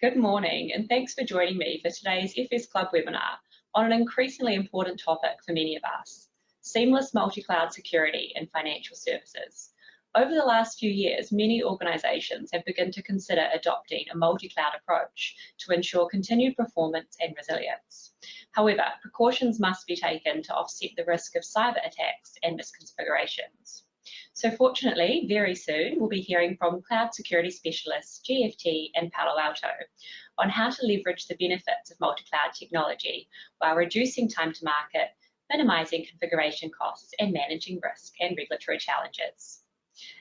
Good morning, and thanks for joining me for today's FS Club webinar on an increasingly important topic for many of us, seamless multi-cloud security in financial services. Over the last few years, many organisations have begun to consider adopting a multi-cloud approach to ensure continued performance and resilience. However, precautions must be taken to offset the risk of cyber attacks and misconfigurations. So fortunately, very soon, we'll be hearing from cloud security specialists GFT and Palo Alto on how to leverage the benefits of multi-cloud technology while reducing time to market, minimising configuration costs, and managing risk and regulatory challenges.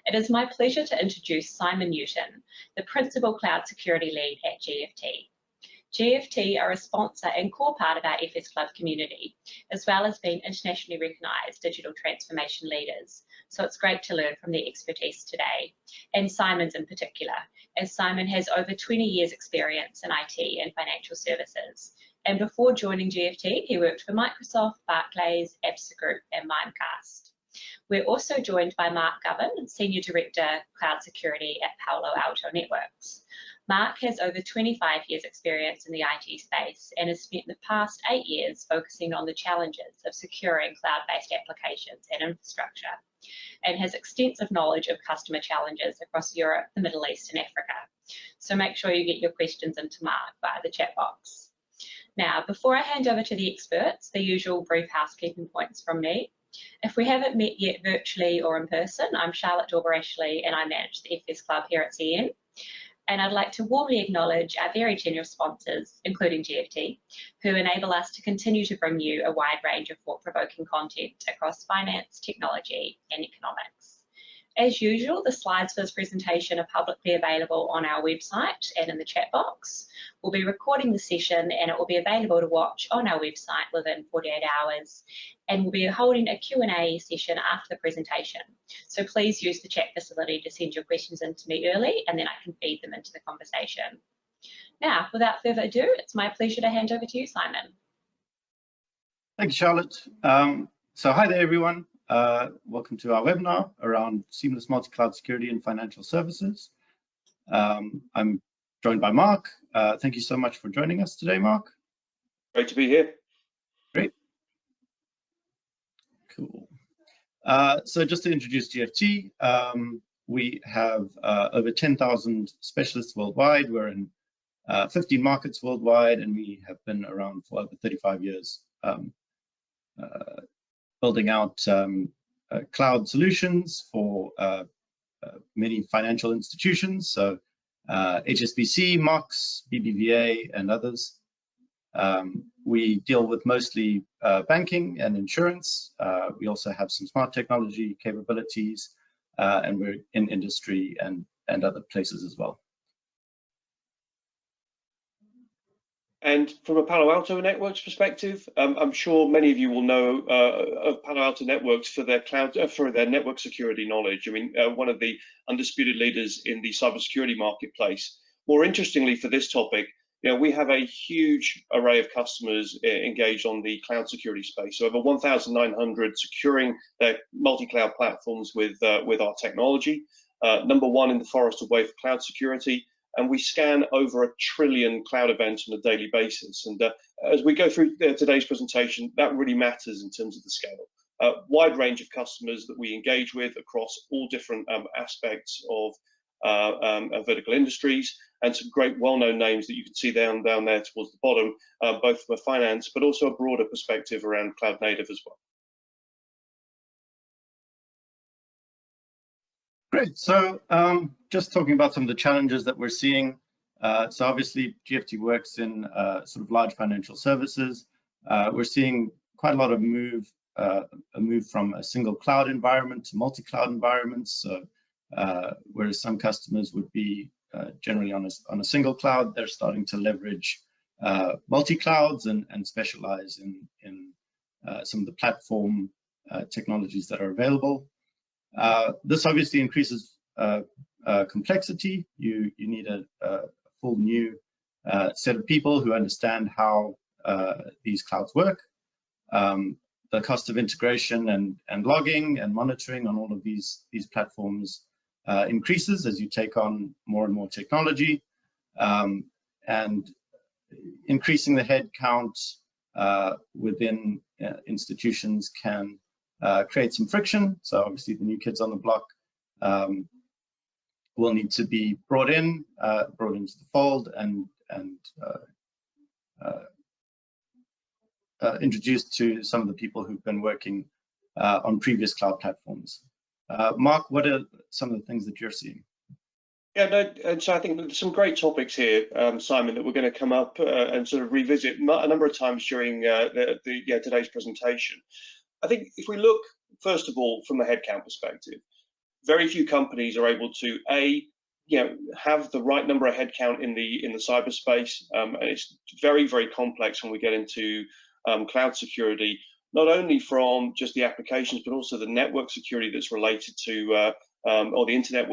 It is my pleasure to introduce Simon Newton, the Principal Cloud Security Lead at GFT. GFT are a sponsor and core part of our FS Club community, as well as being internationally recognised digital transformation leaders. So it's great to learn from their expertise today, and Simon's in particular, as Simon has over 20 years experience in IT and financial services. And before joining GFT, he worked for Microsoft, Barclays, ABSA Group and Mimecast. We're also joined by Mark Govan, Senior Director, Cloud Security at Palo Alto Networks. Mark has over 25 years experience in the IT space and has spent the past 8 years focusing on the challenges of securing cloud-based applications and infrastructure, and has extensive knowledge of customer challenges across Europe, the Middle East and Africa. So make sure you get your questions into Mark via the chat box. Now, before I hand over to the experts, the usual brief housekeeping points from me. If we haven't met yet virtually or in person, I'm Charlotte Dorber-Ashley and I manage the FS Club here at CN. And I'd like to warmly acknowledge our very generous sponsors, including GFT, who enable us to continue to bring you a wide range of thought-provoking content across finance, technology, and economics. As usual, the slides for this presentation are publicly available on our website and in the chat box. We'll be recording the session and it will be available to watch on our website within 48 hours. And we'll be holding a Q&A session after the presentation. So please use the chat facility to send your questions in to me early and then I can feed them into the conversation. Now, without further ado, it's my pleasure to hand over to you, Simon. Thank you, Charlotte. So hi there, everyone. Welcome to our webinar around seamless multi-cloud security in financial services. I'm joined by Mark. Thank you so much for joining us today, Mark. Great to be here. Great. Cool. So just to introduce GFT, we have over 10,000 specialists worldwide. We're in 15 markets worldwide, and we have been around for over 35 years. Building out cloud solutions for many financial institutions, so HSBC, Mox, BBVA, and others. We deal with mostly banking and insurance. We also have some smart technology capabilities, and we're in industry and other places as well. And from a Palo Alto Networks perspective, I'm sure many of you will know of Palo Alto Networks for their cloud, for their network security knowledge. I mean, one of the undisputed leaders in the cybersecurity marketplace. More interestingly, for this topic, we have a huge array of customers engaged on the cloud security space. So over 1,900 securing their multi-cloud platforms with our technology. Number one in the forest away for cloud security. And we scan over 1 trillion cloud events on a daily basis. And as we go through today's presentation, that really matters in terms of the scale. Wide range of customers that we engage with across all different aspects of vertical industries, and some great well-known names that you can see down there towards the bottom, both from a finance, but also a broader perspective around cloud native as well. Great. So just talking about some of the challenges that we're seeing. So obviously GFT works in sort of large financial services. We're seeing quite a lot of a move from a single cloud environment to multi-cloud environments. So whereas some customers would be generally on a single cloud, they're starting to leverage multi-clouds and specialize in some of the platform technologies that are available. This obviously increases complexity. You need a full new set of people who understand how these clouds work. The cost of integration and logging and monitoring on all of these platforms increases as you take on more and more technology. and increasing the head count within institutions can create some friction. So obviously the new kids on the block will need to be brought into the fold and introduced to some of the people who've been working on previous cloud platforms. Mark, what are some of the things that you're seeing? Yeah, no, and so I think there's some great topics here, Simon, that we're going to come up and sort of revisit a number of times during today's presentation. I think if we look, first of all, from the headcount perspective, very few companies are able to have the right number of headcount in the cyberspace, and it's very, very complex when we get into cloud security, not only from just the applications, but also the network security that's related to or the internet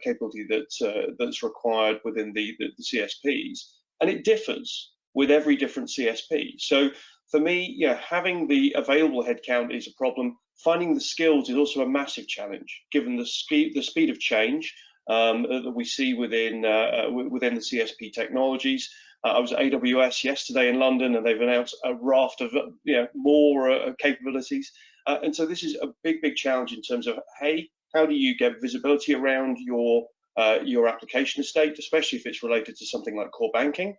capability that's required within the CSPs, and it differs with every different CSP. So for me, having the available headcount is a problem. Finding the skills is also a massive challenge, given the speed of change that we see within the CSP technologies. I was at AWS yesterday in London, and they've announced a raft of more capabilities, and so this is a big challenge in terms of, hey, how do you get visibility around your application estate, especially if it's related to something like core banking?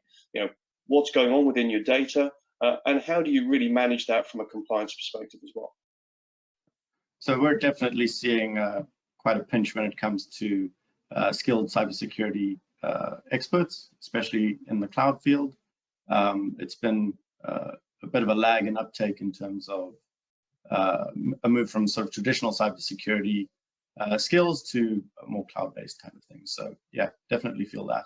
What's going on within your data, and how do you really manage that from a compliance perspective as well? So we're definitely seeing quite a pinch when it comes to skilled cybersecurity experts, especially in the cloud field. It's been a bit of a lag in uptake in terms of a move from sort of traditional cybersecurity skills to a more cloud-based kind of thing. So yeah, definitely feel that.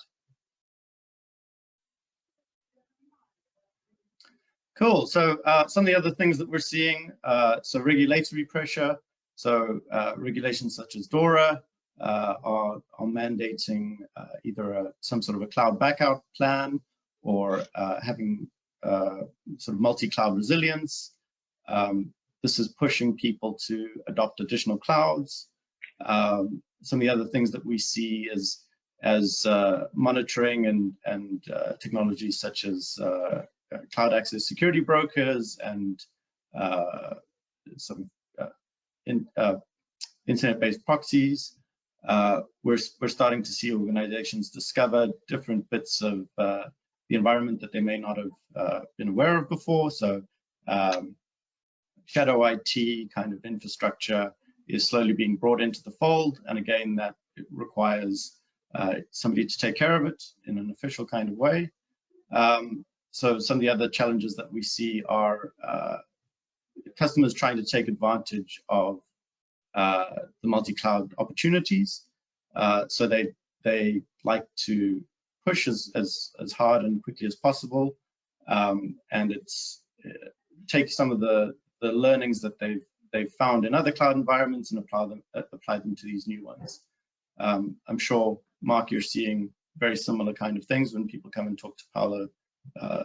Cool. So some of the other things that we're seeing, so regulatory pressure. So regulations such as DORA are mandating either some sort of a cloud backup plan or having sort of multi-cloud resilience. This is pushing people to adopt additional clouds. Some of the other things that we see as monitoring and technologies such as cloud access security brokers and some internet-based proxies. We're starting to see organizations discover different bits of the environment that they may not have been aware of before. So shadow IT kind of infrastructure is slowly being brought into the fold, and again, that requires somebody to take care of it in an official kind of way. So some of the other challenges that we see are customers trying to take advantage of the multi-cloud opportunities. So they like to push as hard and quickly as possible, and take some of the learnings that they've found in other cloud environments and apply them to these new ones. I'm sure, Mark, you're seeing very similar kind of things when people come and talk to Palo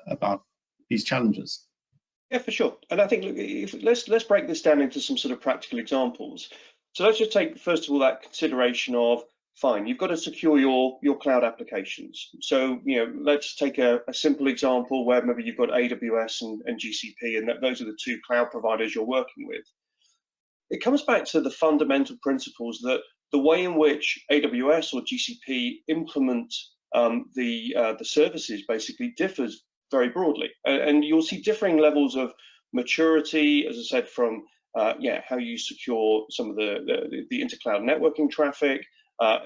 about these challenges. Yeah, for sure. And I think let's break this down into some sort of practical examples. So let's just take, first of all, that consideration of, fine, you've got to secure your cloud applications. So, let's take a simple example where maybe you've got AWS and GCP, and those are the two cloud providers you're working with. It comes back to the fundamental principles that the way in which AWS or GCP implement the services basically differs very broadly, and you'll see differing levels of maturity, as I said, from how you secure some of the intercloud networking traffic,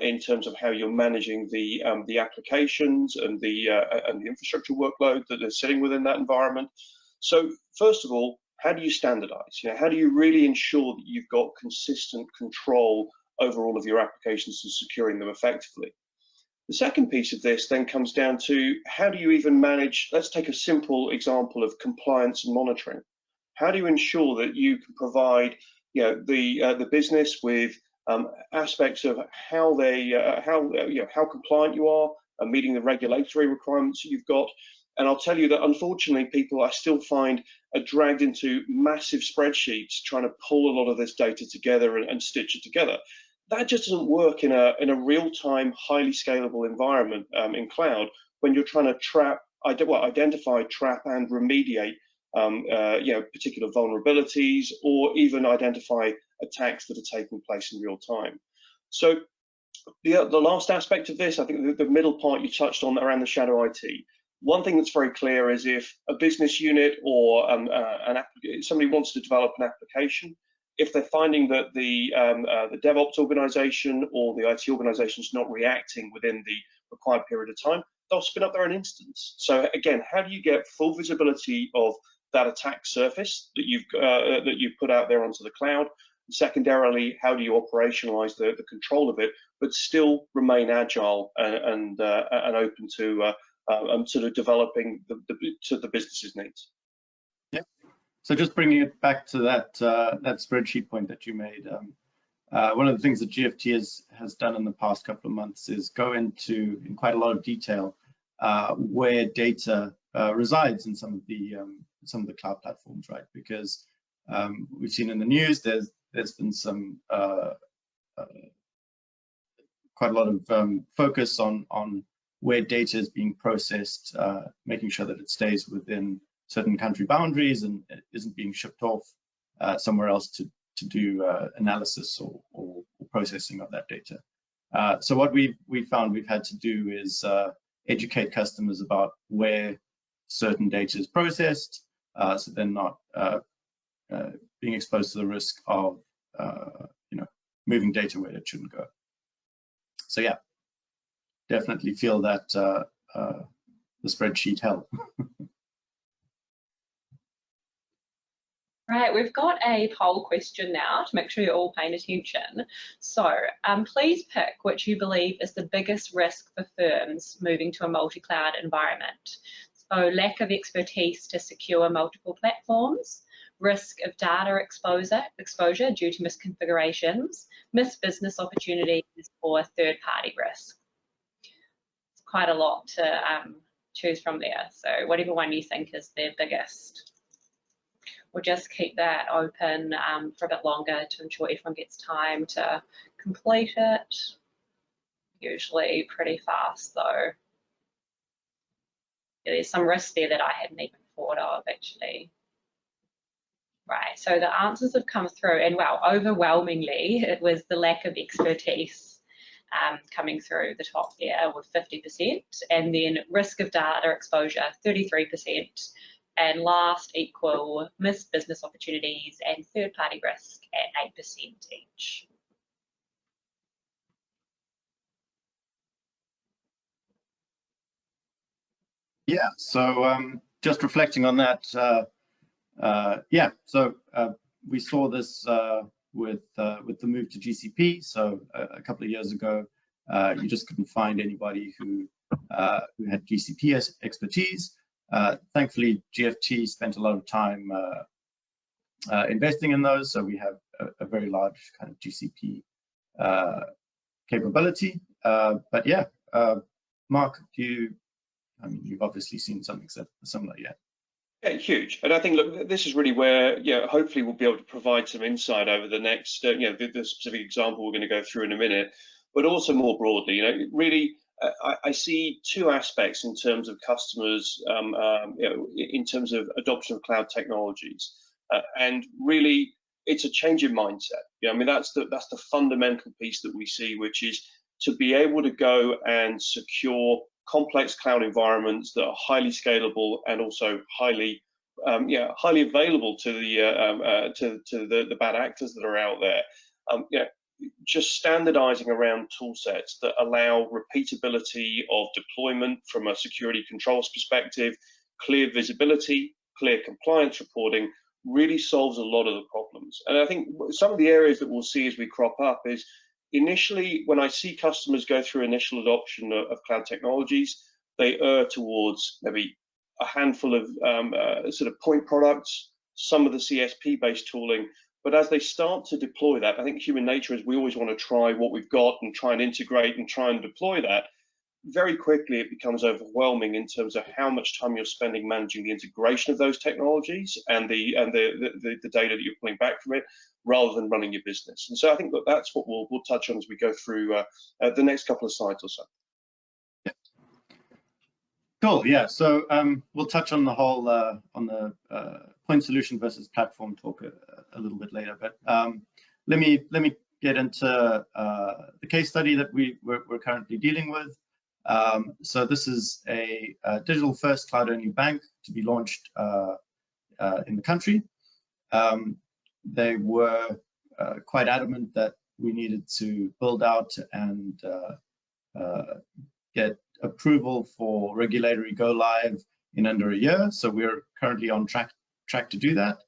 in terms of how you're managing the applications and the infrastructure workload that are sitting within that environment. So first of all, how do you standardize? How do you really ensure that you've got consistent control over all of your applications and securing them effectively? The second piece of this then comes down to, how do you even manage, let's take a simple example of compliance and monitoring. How do you ensure that you can provide the business with aspects of how compliant you are and meeting the regulatory requirements that you've got? And I'll tell you that unfortunately people I still find are dragged into massive spreadsheets trying to pull a lot of this data together and stitch it together. That just doesn't work in a real-time, highly scalable environment in cloud, when you're trying to identify, trap, and remediate particular vulnerabilities, or even identify attacks that are taking place in real time. So the last aspect of this, I think the middle part you touched on around the shadow IT. One thing that's very clear is if a business unit or somebody wants to develop an application, if they're finding that the DevOps organization or the IT organization is not reacting within the required period of time, they'll spin up their own instance. So again, how do you get full visibility of that attack surface that you've put out there onto the cloud? And secondarily, how do you operationalize the control of it, but still remain agile and open to sort of developing to the business's needs? Yeah. So just bringing it back to that spreadsheet point that you made, one of the things that GFT has done in the past couple of months is go into in quite a lot of detail where data resides in some of the cloud platforms, right? Because we've seen in the news there's been some quite a lot of focus on where data is being processed, making sure that it stays within certain country boundaries and it isn't being shipped off somewhere else to do analysis or processing of that data. So what we found we've had to do is educate customers about where certain data is processed, so they're not being exposed to the risk of moving data where it shouldn't go. So yeah, definitely feel that the spreadsheet helped. Right, we've got a poll question now to make sure you're all paying attention. So please pick which you believe is the biggest risk for firms moving to a multi-cloud environment. So lack of expertise to secure multiple platforms, risk of data exposure due to misconfigurations, missed business opportunities, or third-party risk. It's quite a lot to choose from there. So whatever one you think is their biggest. We'll just keep that open for a bit longer to ensure everyone gets time to complete it. Usually pretty fast though. Yeah, there's some risks there that I hadn't even thought of actually. Right, so the answers have come through, and wow, overwhelmingly it was the lack of expertise coming through the top there with 50%, and then risk of data exposure 33%. And last equal missed business opportunities and third-party risk at 8% each. Yeah, so just reflecting on that, yeah, so we saw this with the move to GCP. So a couple of years ago, you just couldn't find anybody who had GCP expertise. Thankfully, GFT spent a lot of time investing in those, so we have a very large kind of GCP capability. But yeah, Mark, you've obviously seen something similar, yeah? Yeah, huge. And I think, look, this is really where, hopefully we'll be able to provide some insight over the next, the specific example we're going to go through in a minute, but also more broadly, really. I see two aspects in terms of customers, in terms of adoption of cloud technologies, and really it's a change in mindset. That's the fundamental piece that we see, which is to be able to go and secure complex cloud environments that are highly scalable and also highly available to the bad actors that are out there. Just standardizing around tool sets that allow repeatability of deployment from a security controls perspective, clear visibility, clear compliance reporting, really solves a lot of the problems. And I think some of the areas that we'll see as we crop up is initially, when I see customers go through initial adoption of cloud technologies, they err towards maybe a handful of sort of point products, some of the CSP-based tooling. But as they start to deploy that, I think human nature is we always want to try what we've got and try and integrate and try and deploy that. Very quickly, it becomes overwhelming in terms of how much time you're spending managing the integration of those technologies and the data that you're pulling back from it, rather than running your business. And so I think that's what we'll touch on as we go through the next couple of slides or so. Cool. Yeah. So we'll touch on the whole on the point solution versus platform talk a little bit later. But let me get into the case study that we're currently dealing with. So this is a digital first cloud only bank to be launched in the country. They were quite adamant that we needed to build out and get approval for regulatory go live in under a year. So we're currently on track to do that.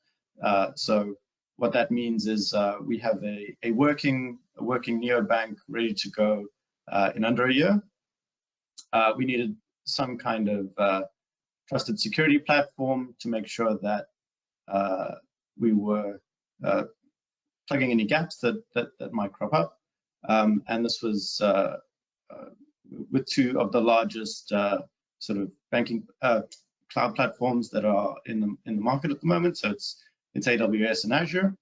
So what that means is we have a working neobank ready to go in under a year. We needed some kind of trusted security platform to make sure that we were plugging any gaps that might crop up. And this was with two of the largest sort of banking cloud platforms that are in the market at the moment. So it's AWS and Azure.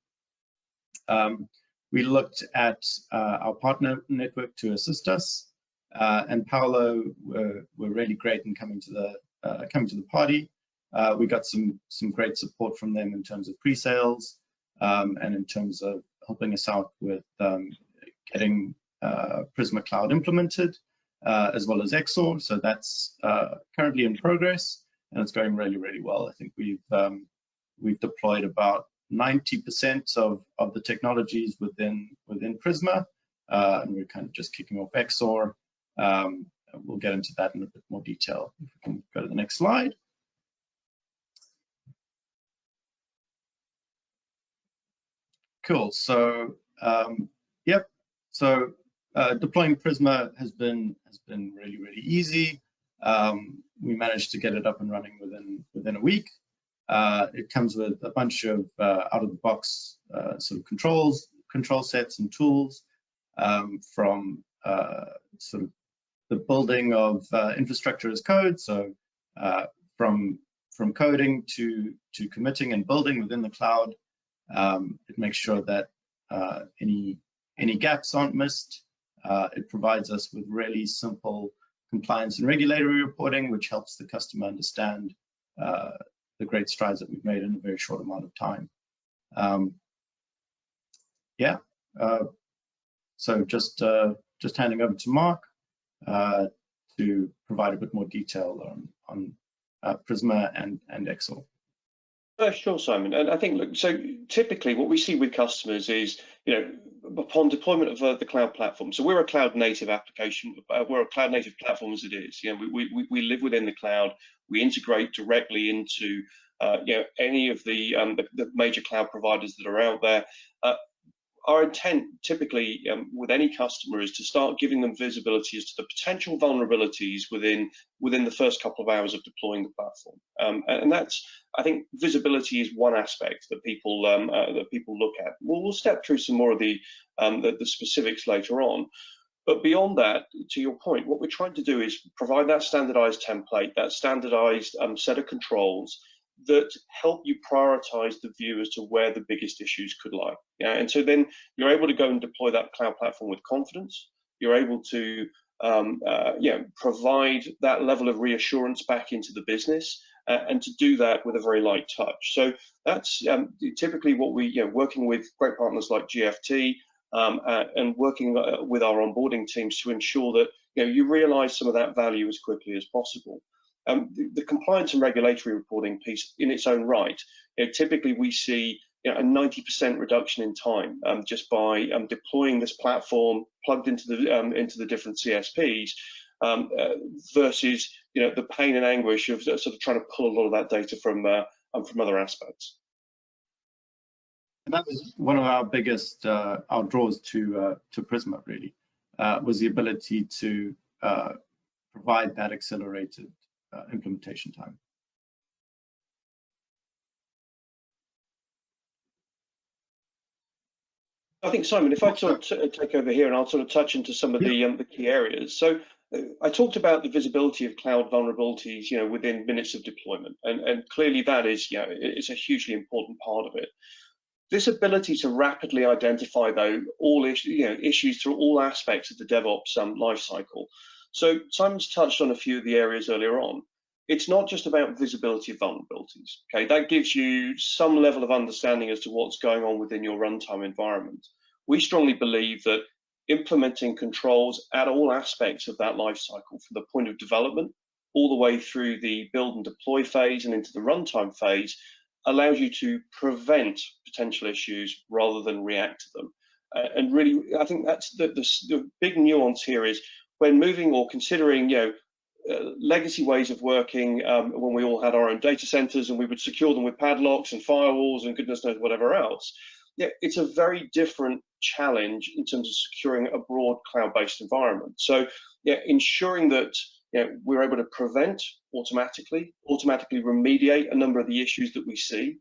We looked at our partner network to assist us, and Palo were really great in coming to the party. We got some great support from them in terms of pre-sales and in terms of helping us out with getting Prisma Cloud implemented, as well as XOR. So that's currently in progress, and it's going really, really well. I think we've deployed about 90% of the technologies within Prisma, and we're kind of just kicking off XOR. We'll get into that in a bit more detail. If we can go to the next slide. Cool. So yep. So deploying Prisma has been really, really easy. We managed to get it up and running within a week. It comes with a bunch of out-of-the-box sort of control sets and tools, from sort of the building of infrastructure as code. So from coding to committing and building within the cloud. It makes sure that any gaps aren't missed. It provides us with really simple compliance and regulatory reporting, which helps the customer understand the great strides that we've made in a very short amount of time. Yeah. So just handing over to Mark to provide a bit more detail on Prisma and XOR. Sure, Simon. And I think, look, so typically what we see with customers is, upon deployment of the cloud platform. So we're a cloud native application. We're a cloud native platform as it is. We live within the cloud. We integrate directly into any of the major cloud providers that are out there. Our intent typically with any customer is to start giving them visibility as to the potential vulnerabilities within the first couple of hours of deploying the platform. And that's, I think, visibility is one aspect that people look at. We'll step through some more of the specifics later on. But beyond that, to your point, what we're trying to do is provide that standardized template, that standardized set of controls that help you prioritize the view as to where the biggest issues could lie. And so then you're able to go and deploy that cloud platform with confidence. You're able to provide that level of reassurance back into the business, and to do that with a very light touch. So that's typically what we, working with great partners like GFT, and working with our onboarding teams to ensure that you realize some of that value as quickly as possible. The compliance and regulatory reporting piece in its own right, typically we see a 90% reduction in time just by deploying this platform plugged into the different CSPs, versus the pain and anguish of sort of trying to pull a lot of that data from other aspects. And that was one of our biggest our draws to Prisma, really, was the ability to provide that accelerated implementation time. I think, Simon, if I sort of take over here and I'll sort of touch into some of the key areas. So I talked about the visibility of cloud vulnerabilities, within minutes of deployment, and clearly that is, it's a hugely important part of it. This ability to rapidly identify, though, all issues through all aspects of the DevOps lifecycle. So Simon's touched on a few of the areas earlier on. it's not just about visibility of vulnerabilities. Okay, that gives you some level of understanding as to what's going on within your runtime environment. We strongly believe that implementing controls at all aspects of that life cycle, from the point of development all the way through the build and deploy phase and into the runtime phase, allows you to prevent potential issues rather than react to them. And really, I think that's the big nuance here is when moving or considering, legacy ways of working, when we all had our own data centers and we would secure them with padlocks and firewalls and goodness knows whatever else. Yeah, it's a very different challenge in terms of securing a broad cloud-based environment. So, yeah, ensuring that we're able to prevent automatically remediate a number of the issues that we see,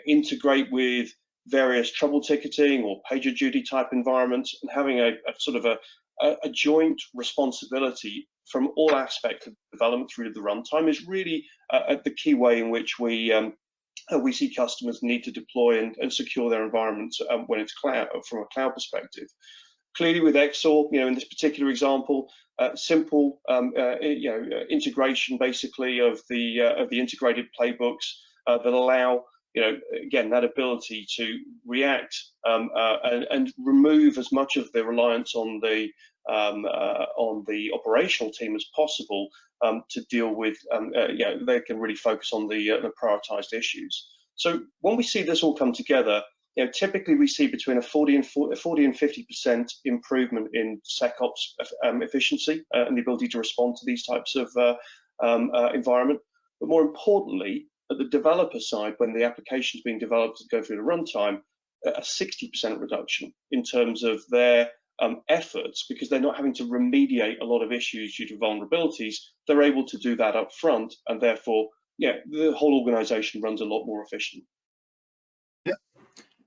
integrate with various trouble ticketing or PagerDuty type environments, and having a sort of a joint responsibility from all aspects of development through to the runtime is really the key way in which we see customers need to deploy and secure their environments when it's cloud, from a cloud perspective. Clearly, with XOR, in this particular example, simple, integration basically of the integrated playbooks that allow, again, that ability to react and remove as much of the reliance on the operational team as possible to deal with. They can really focus on the prioritized issues. So when we see this all come together, typically we see between a 40 and 50% improvement in SecOps efficiency and the ability to respond to these types of environment. But more importantly, at the developer side, when the application is being developed to go through the runtime, a 60% reduction in terms of their efforts, because they're not having to remediate a lot of issues due to vulnerabilities. They're able to do that up front, and therefore, the whole organization runs a lot more efficient. Yeah.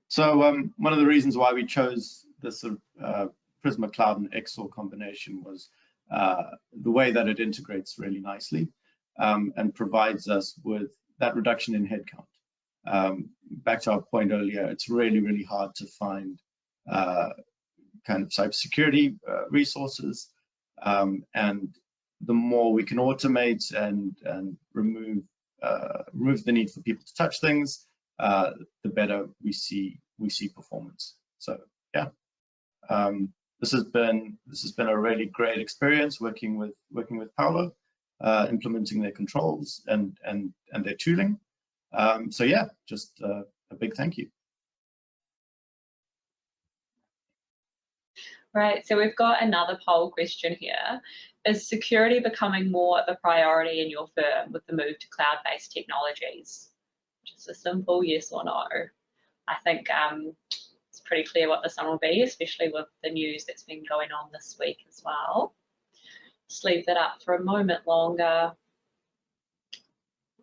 So one of the reasons why we chose this sort of Prisma Cloud and XOR combination was the way that it integrates really nicely and provides us with that reduction in headcount. Back to our point earlier, it's really, really hard to find kind of cybersecurity resources, and the more we can automate and remove the need for people to touch things, the better we see performance. So yeah, this has been a really great experience working with Palo, implementing their controls and their tooling. So yeah, just a big thank you. Right, so we've got another poll question here. Is security becoming more of a priority in your firm with the move to cloud-based technologies? Just a simple yes or no. I think it's pretty clear what this one will be, especially with the news that's been going on this week as well. Just leave that up for a moment longer.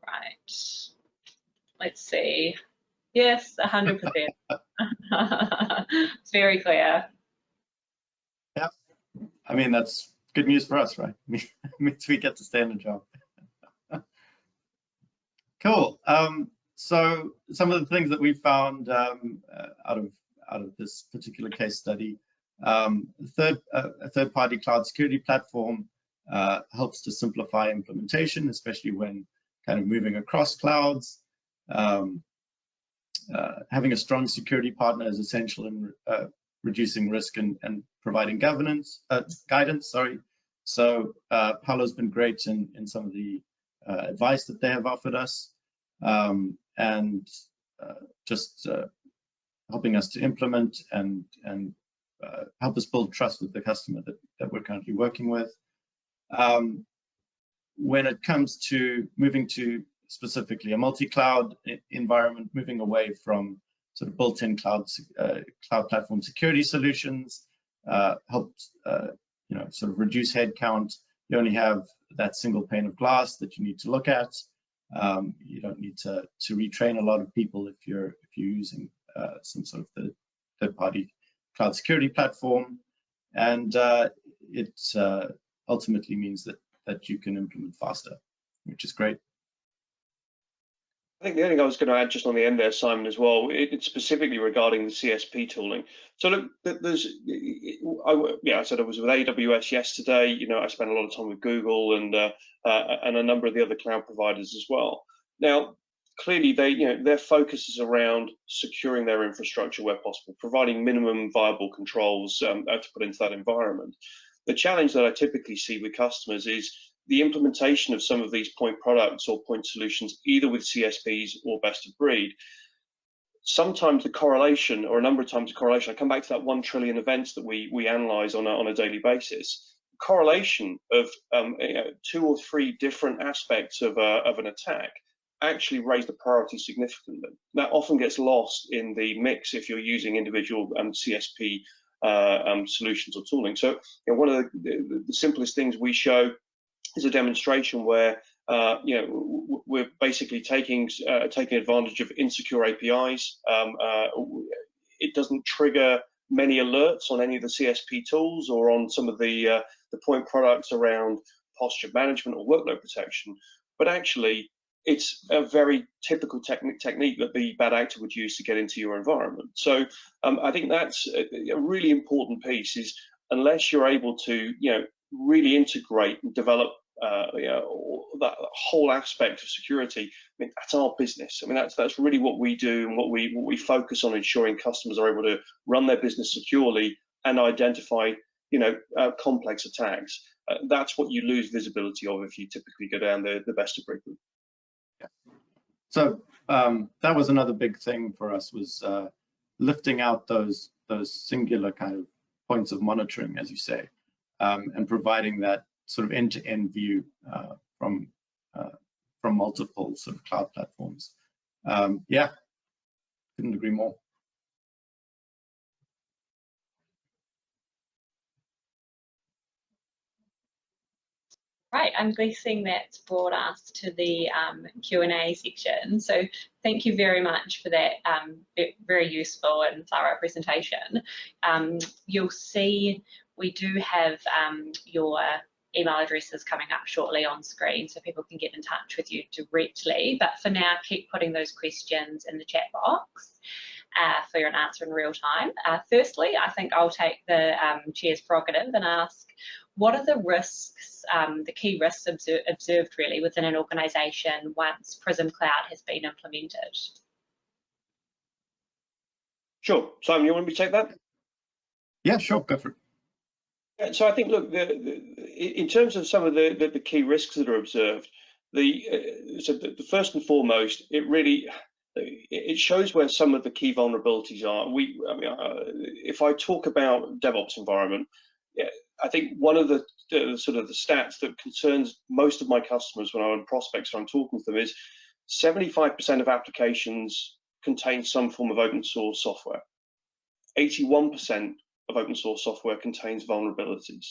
Right, let's see. Yes, 100%. It's very clear. Yeah, I mean, that's good news for us, right? It means we get to stay in the job. Cool. So some of the things that we found out of this particular case study, a third-party cloud security platform helps to simplify implementation, especially when kind of moving across clouds. Having a strong security partner is essential in reducing risk and providing guidance. So Palo's been great in some of the advice that they have offered us, and just helping us to implement and help us build trust with the customer that we're currently working with. When it comes to moving to specifically a multi-cloud environment, moving away from sort of built-in cloud platform security solutions, helps sort of reduce headcount. You only have that single pane of glass that you need to look at. You don't need to retrain a lot of people if you're using some sort of third-party cloud security platform, and it ultimately means that you can implement faster, which is great. I think the only thing I was going to add just on the end there, Simon, as well, it's specifically regarding the CSP tooling. So look, I said I was with AWS yesterday. You know, I spent a lot of time with Google and a number of the other cloud providers as well. Now, clearly, their focus is around securing their infrastructure where possible, providing minimum viable controls to put into that environment. The challenge that I typically see with customers is the implementation of some of these point products or point solutions, either with CSPs or best of breed. Sometimes the correlation, or a number of times the correlation, I come back to that 1 trillion events that we analyze on a daily basis. Correlation of 2 or 3 different aspects of an attack actually raise the priority significantly. That often gets lost in the mix if you're using individual CSP solutions or tooling. So one of the simplest things we show is a demonstration where we're basically taking advantage of insecure APIs. It doesn't trigger many alerts on any of the CSP tools or on some of the point products around posture management or workload protection, but actually it's a very typical technique that the bad actor would use to get into your environment. So I think that's a really important piece, is unless you're able to really integrate and develop that whole aspect of security, I mean, that's our business. I mean, that's really what we do and what we focus on, ensuring customers are able to run their business securely and identify complex attacks. That's what you lose visibility of if you typically go down the best of breed route. Yeah. So that was another big thing for us, was lifting out those singular kind of points of monitoring, as you say, and providing that sort of end-to-end view from multiple sort of cloud platforms. Yeah, couldn't agree more. Right, I'm guessing that's brought us to the Q&A section. So thank you very much for that very useful and thorough presentation. You'll see we do have your email addresses coming up shortly on screen so people can get in touch with you directly. But for now, keep putting those questions in the chat box for your answer in real time. Firstly, I think I'll take the chair's prerogative and ask, what are the risks, the key risks observed really within an organisation once Prism Cloud has been implemented? Sure. Simon, you want me to take that? Yeah, sure, go for it. So I think, look, in terms of some of the key risks that are observed, the first and foremost, it shows where some of the key vulnerabilities are. If I talk about DevOps environment, I think one of the sort of the stats that concerns most of my customers when I'm on prospects, when I'm talking to them, is 75% of applications contain some form of open source software. 81% of open source software contains vulnerabilities.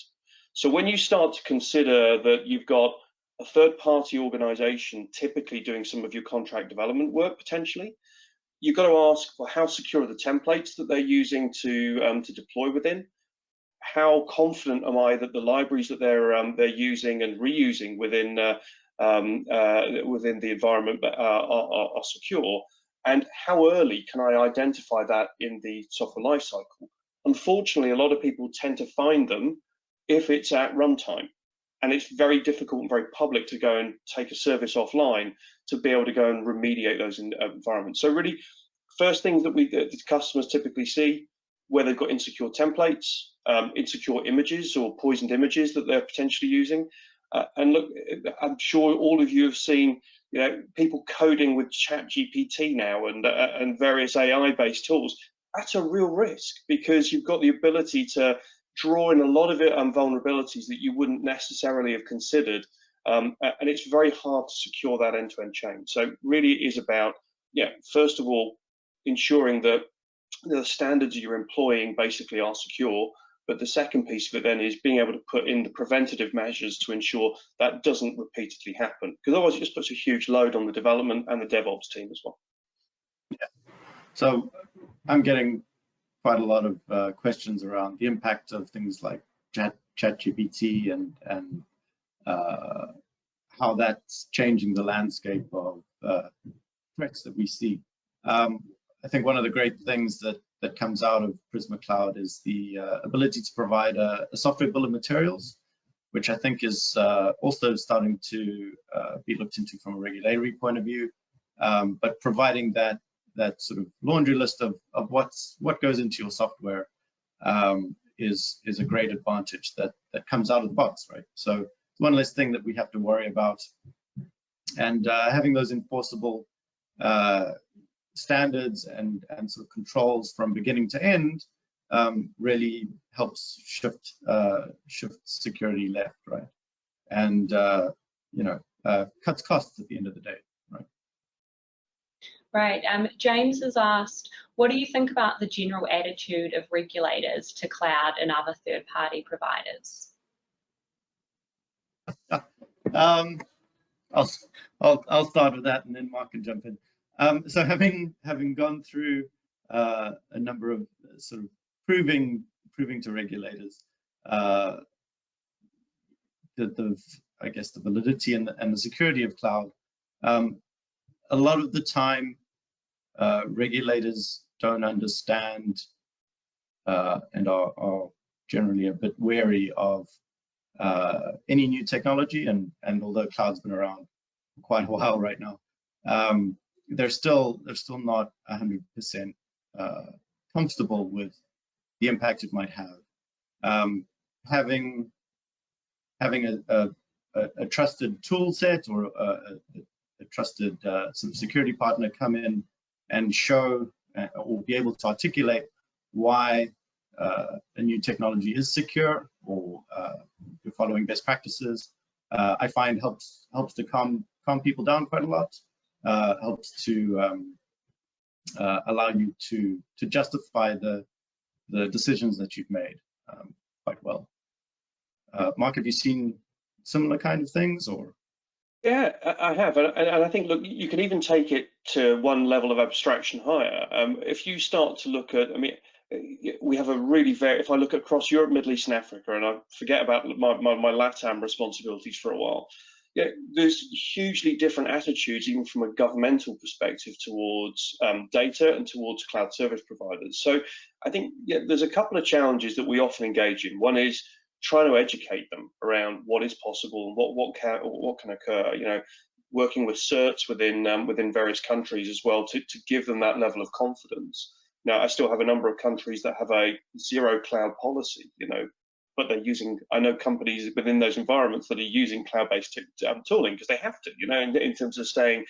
So when you start to consider that you've got a third-party organization typically doing some of your contract development work potentially, you've got to ask, well, how secure are the templates that they're using to deploy within? How confident am I that the libraries that they're using and reusing within the environment are secure? And how early can I identify that in the software lifecycle? Unfortunately, a lot of people tend to find them if it's at runtime, and it's very difficult and very public to go and take a service offline to be able to go and remediate those environments. So really, first things that the customers typically see, where they've got insecure templates, insecure images or poisoned images that they're potentially using. And look, I'm sure all of you have seen, people coding with ChatGPT now and various AI-based tools. That's a real risk, because you've got the ability to draw in a lot of it vulnerabilities that you wouldn't necessarily have considered, and it's very hard to secure that end-to-end chain. So really it is about, first of all, ensuring that the standards you're employing basically are secure, but the second piece of it then is being able to put in the preventative measures to ensure that doesn't repeatedly happen, because otherwise it just puts a huge load on the development and the DevOps team as well. Yeah. So I'm getting quite a lot of questions around the impact of things like ChatGPT and how that's changing the landscape of threats that we see. I think one of the great things that comes out of Prisma Cloud is the ability to provide a software bill of materials, which I think is also starting to be looked into from a regulatory point of view. But providing that sort of laundry list of what goes into your software is a great advantage that comes out of the box, right? So it's one less thing that we have to worry about, and having those enforceable standards and sort of controls from beginning to end really helps shift security left, right? And cuts costs at the end of the day, right? Right. James has asked, what do you think about the general attitude of regulators to cloud and other third-party providers? I'll start with that, and then Mark can jump in. So having gone through a number of sort of proving to regulators I guess the validity and the security of cloud, a lot of the time regulators don't understand and are generally a bit wary of any new technology, and although cloud's been around for quite a while right now, they're still not 100% comfortable with the impact it might have. Having a trusted tool set or a trusted sort of security partner come in and show or be able to articulate why a new technology is secure or you're following best practices, I find helps to calm people down quite a lot. Helps to allow you to justify the decisions that you've made quite well. Mark, have you seen similar kind of things, or? Yeah, I have, and I think, look, you can even take it to one level of abstraction higher. If you start to look at, I mean, we have a really if I look across Europe, Middle East, and Africa, and I forget about my LATAM responsibilities for a while, yeah, there's hugely different attitudes, even from a governmental perspective, towards data and towards cloud service providers. So I think there's a couple of challenges that we often engage in. One is trying to educate them around what is possible and what can occur. You know, working with certs within various countries as well to give them that level of confidence. Now, I still have a number of countries that have a zero cloud policy, you know, but they're using, I know companies within those environments that are using cloud-based tooling because they have to, you know, in terms of staying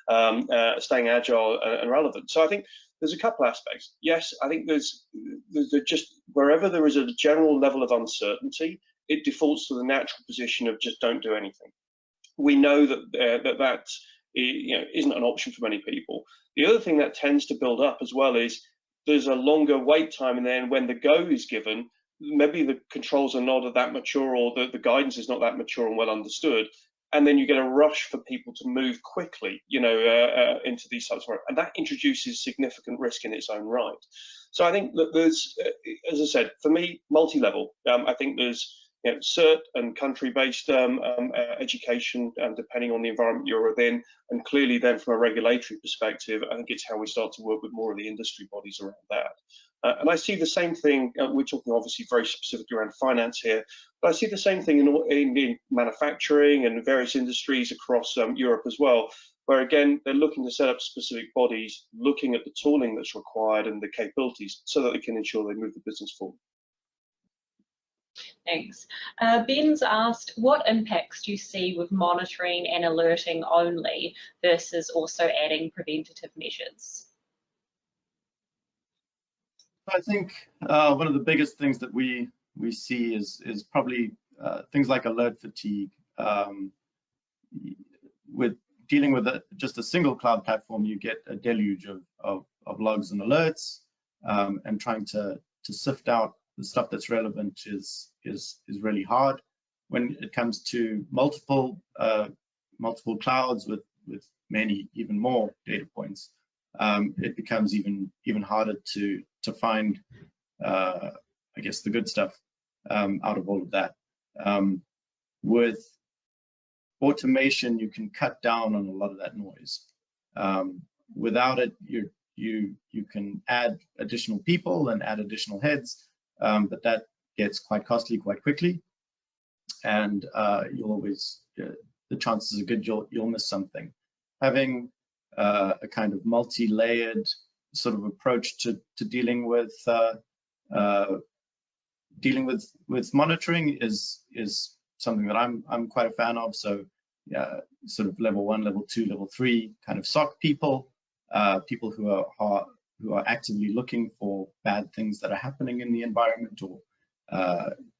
agile and relevant. So I think there's a couple aspects. Yes, I think there's just wherever there is a general level of uncertainty, it defaults to the natural position of just don't do anything. We know that you know, isn't an option for many people. The other thing that tends to build up as well is there's a longer wait time, and then when the go is given, maybe the controls are not that mature, or the guidance is not that mature and well understood, and then you get a rush for people to move quickly, you know, into these types of work, and that introduces significant risk in its own right. So I think that there's, as I said, for me, multi-level. I think there's, you know, cert and country-based education, depending on the environment you're within, and clearly then from a regulatory perspective, I think it's how we start to work with more of the industry bodies around that. And I see the same thing, we're talking obviously very specifically around finance here, but I see the same thing in manufacturing and various industries across Europe as well, where again, they're looking to set up specific bodies, looking at the tooling that's required and the capabilities so that they can ensure they move the business forward. Thanks. Ben's asked, what impacts do you see with monitoring and alerting only versus also adding preventative measures? I think one of the biggest things that we see is probably things like alert fatigue. With dealing with just a single cloud platform, you get a deluge of logs and alerts, and trying to sift out the stuff that's relevant is really hard. When it comes to multiple clouds with many, even more data points, it becomes even harder to find, I guess, the good stuff out of all of that. With automation, you can cut down on a lot of that noise. without it, you can add additional people and add additional heads, but that gets quite costly quite quickly, and you'll always the chances are good you'll miss something. Having a kind of multi-layered sort of approach to dealing with monitoring is something that I'm quite a fan of. So yeah, sort of level 1, level 2, level 3 kind of SOC people, people who are actively looking for bad things that are happening in the environment or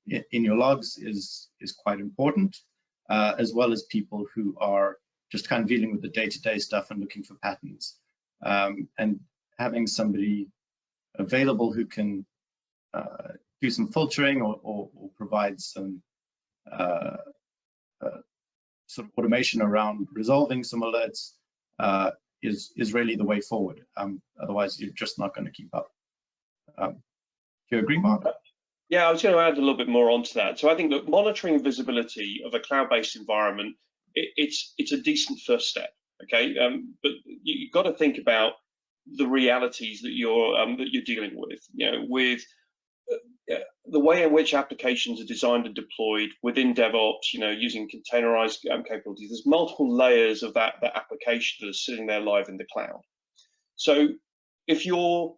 in your logs is quite important, as well as people who are just kind of dealing with the day-to-day stuff and looking for patterns. And having somebody available who can do some filtering or provide some sort of automation around resolving some alerts is really the way forward. Otherwise, you're just not going to keep up. Do you agree, Mark? Yeah, I was going to add a little bit more onto that. So I think that monitoring visibility of a cloud-based environment, it's a decent first step. Okay, but you've got to think about the realities that you're dealing with. You know, with the way in which applications are designed and deployed within DevOps, you know, using containerized capabilities, there's multiple layers of that application that are sitting there live in the cloud. So if you're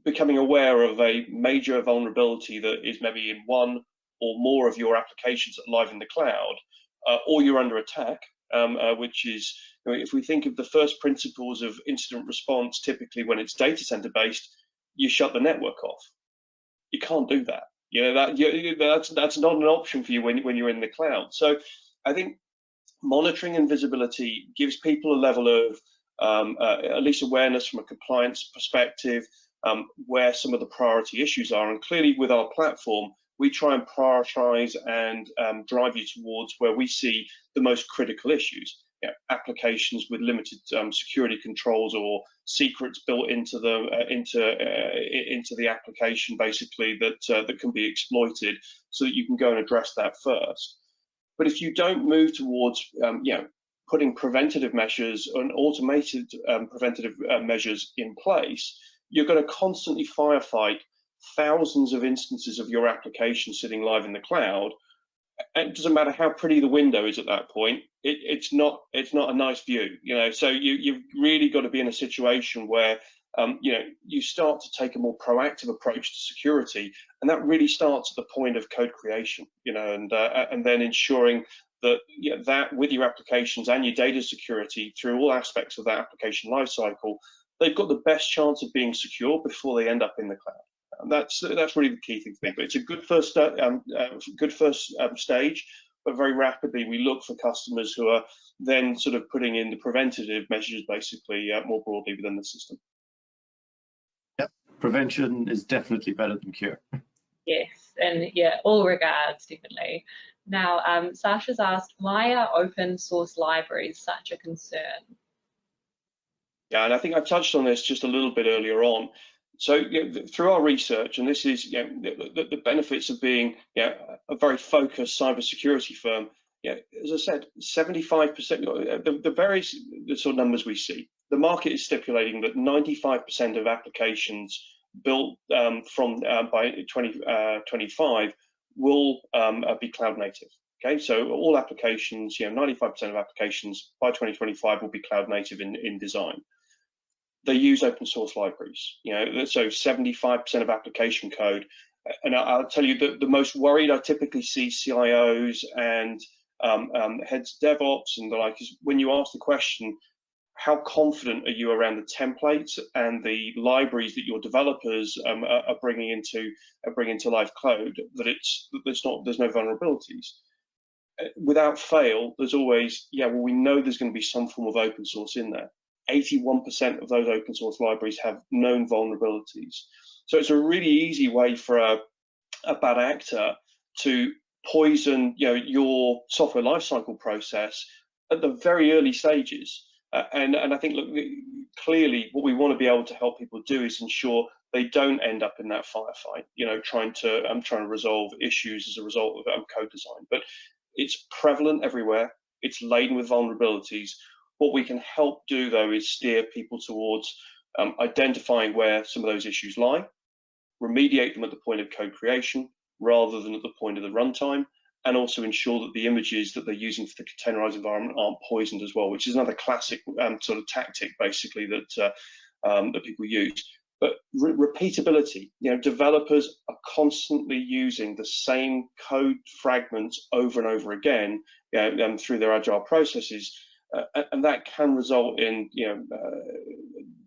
becoming aware of a major vulnerability that is maybe in one or more of your applications that are live in the cloud, or you're under attack, which is, you know, if we think of the first principles of incident response, typically when it's data center based, you shut the network off. You can't do that. You know, that's not an option for you when you're in the cloud. So I think monitoring and visibility gives people a level of at least awareness from a compliance perspective, where some of the priority issues are. And clearly with our platform, we try and prioritize and drive you towards where we see the most critical issues. You know, applications with limited security controls or secrets built into the application, basically, that can be exploited, so that you can go and address that first. But if you don't move towards you know, putting preventative measures and automated preventative measures in place, you're going to constantly firefight thousands of instances of your application sitting live in the cloud. And it doesn't matter how pretty the window is at that point, it's not a nice view, you know. So you've really got to be in a situation where you know, you start to take a more proactive approach to security, and that really starts at the point of code creation, you know, and then ensuring that, you know, that with your applications and your data security through all aspects of that application lifecycle, they've got the best chance of being secure before they end up in the cloud. And that's really the key thing for me. But it's a good first stage, but very rapidly we look for customers who are then sort of putting in the preventative measures, basically, more broadly within the system. Yep, prevention is definitely better than cure. Yes, and yeah, all regards, definitely. Now, Sasha's asked, why are open source libraries such a concern? Yeah, and I think I touched on this just a little bit earlier on. So, you know, through our research, and this is, you know, the benefits of being, you know, a very focused cybersecurity firm. You know, as I said, 75%, the sort of numbers we see, the market is stipulating that 95% of applications built by 2025 will be cloud native. Okay, so all applications, you know, 95% of applications by 2025 will be cloud native in design. They use open source libraries, you know, so 75% of application code. And I'll tell you that the most worried I typically see CIOs and heads of DevOps and the like is when you ask the question, how confident are you around the templates and the libraries that your developers are bringing into live code, that there's no vulnerabilities. Without fail, there's always, yeah, well, we know there's going to be some form of open source in there. 81% of those open source libraries have known vulnerabilities. So it's a really easy way for a bad actor to poison, you know, your software lifecycle process at the very early stages. And I think, look, clearly what we want to be able to help people do is ensure they don't end up in that firefight, you know, trying to resolve issues as a result of code design. But it's prevalent everywhere. It's laden with vulnerabilities. What we can help do, though, is steer people towards identifying where some of those issues lie, remediate them at the point of code creation rather than at the point of the runtime, and also ensure that the images that they're using for the containerized environment aren't poisoned as well, which is another classic sort of tactic, basically, that that people use. But repeatability, developers are constantly using the same code fragments over and over again through their agile processes, and that can result in,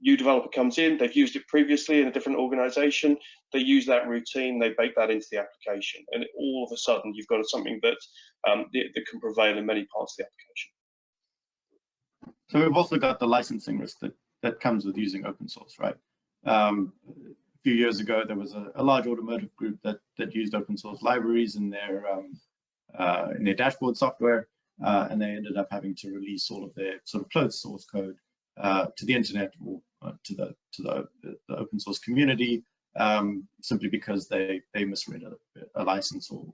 new developer comes in, they've used it previously in a different organization, they use that routine, they bake that into the application, and all of a sudden you've got something that that can prevail in many parts of the application. So we've also got the licensing risk that comes with using open source, right? A few years ago, there was a large automotive group that used open source libraries in their dashboard software, and they ended up having to release all of their sort of closed source code to the internet or to the open source community, simply because they misread a license or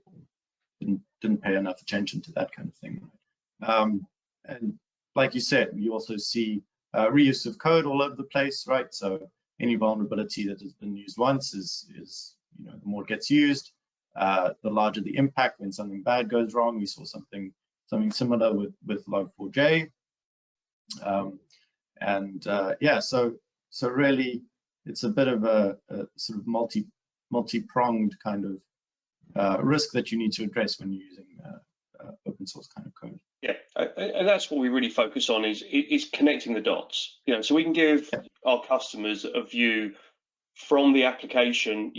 didn't pay enough attention to that kind of thing. And like you said, you also see reuse of code all over the place, right? So any vulnerability that has been used once is the more it gets used, the larger the impact when something bad goes wrong. We saw something similar with log4j, yeah. So really, it's a bit of a sort of multi-pronged kind of risk that you need to address when you're using open source kind of code. Yeah, and that's what we really focus on is connecting the dots. So we can give our customers a view from the application,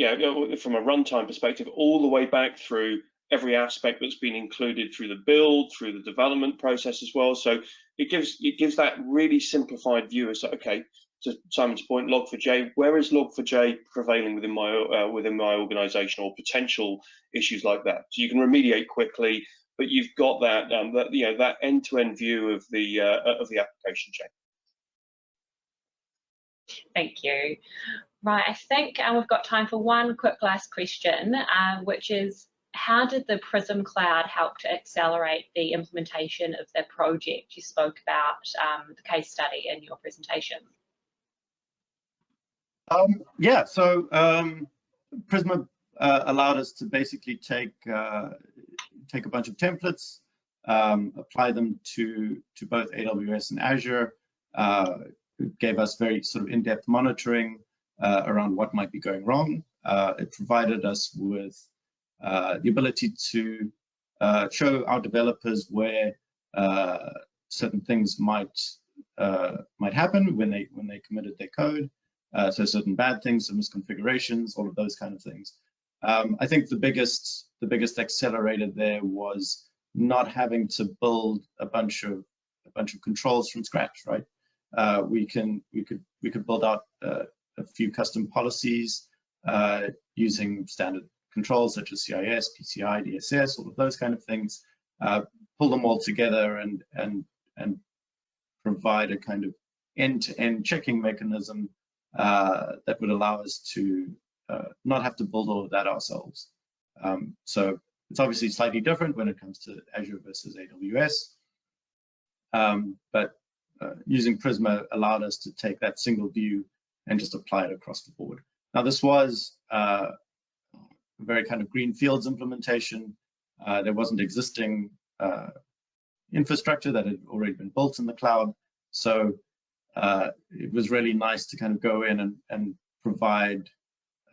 from a runtime perspective, all the way back through every aspect that's been included through the build, through the development process as well. So it gives that really simplified view as to, okay, to Simon's point, log4j, where is log4j prevailing within my organization, or potential issues like that? So you can remediate quickly, but you've got that end-to-end view of the application chain. Thank you. Right, I think we've got time for one quick last question, which is, how did the Prism Cloud help to accelerate the implementation of the project? You spoke about the case study in your presentation. Yeah, so Prisma allowed us to basically take a bunch of templates, apply them to both AWS and Azure. It gave us very sort of in-depth monitoring around what might be going wrong. It provided us with the ability to show our developers where certain things might happen when they committed their code. So certain bad things, some misconfigurations, all of those kind of things. I think the biggest accelerator there was not having to build a bunch of controls from scratch, right? We could build out a few custom policies using standard controls such as CIS, PCI, DSS, all of those kind of things. Pull them all together and provide a kind of end-to-end checking mechanism that would allow us to not have to build all of that ourselves. So it's obviously slightly different when it comes to Azure versus AWS, but using Prisma allowed us to take that single view and just apply it across the board. Now, this was a very kind of greenfields implementation. There wasn't existing infrastructure that had already been built in the cloud. So it was really nice to kind of go in and provide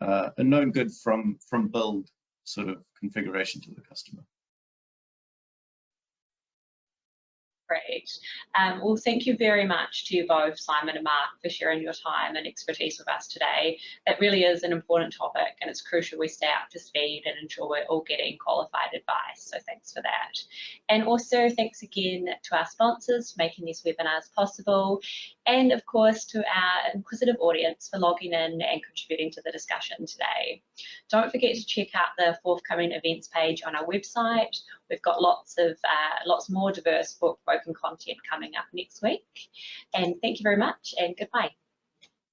a known good from build sort of configuration to the customer. Great. Well, thank you very much to you both, Simon and Mark, for sharing your time and expertise with us today. It really is an important topic, and it's crucial we stay up to speed and ensure we're all getting qualified advice. So thanks for that. And also thanks again to our sponsors for making these webinars possible, and of course to our inquisitive audience for logging in and contributing to the discussion today. Don't forget to check out the forthcoming events page on our website. We've got lots more diverse book broken content coming up next week. And thank you very much, and goodbye.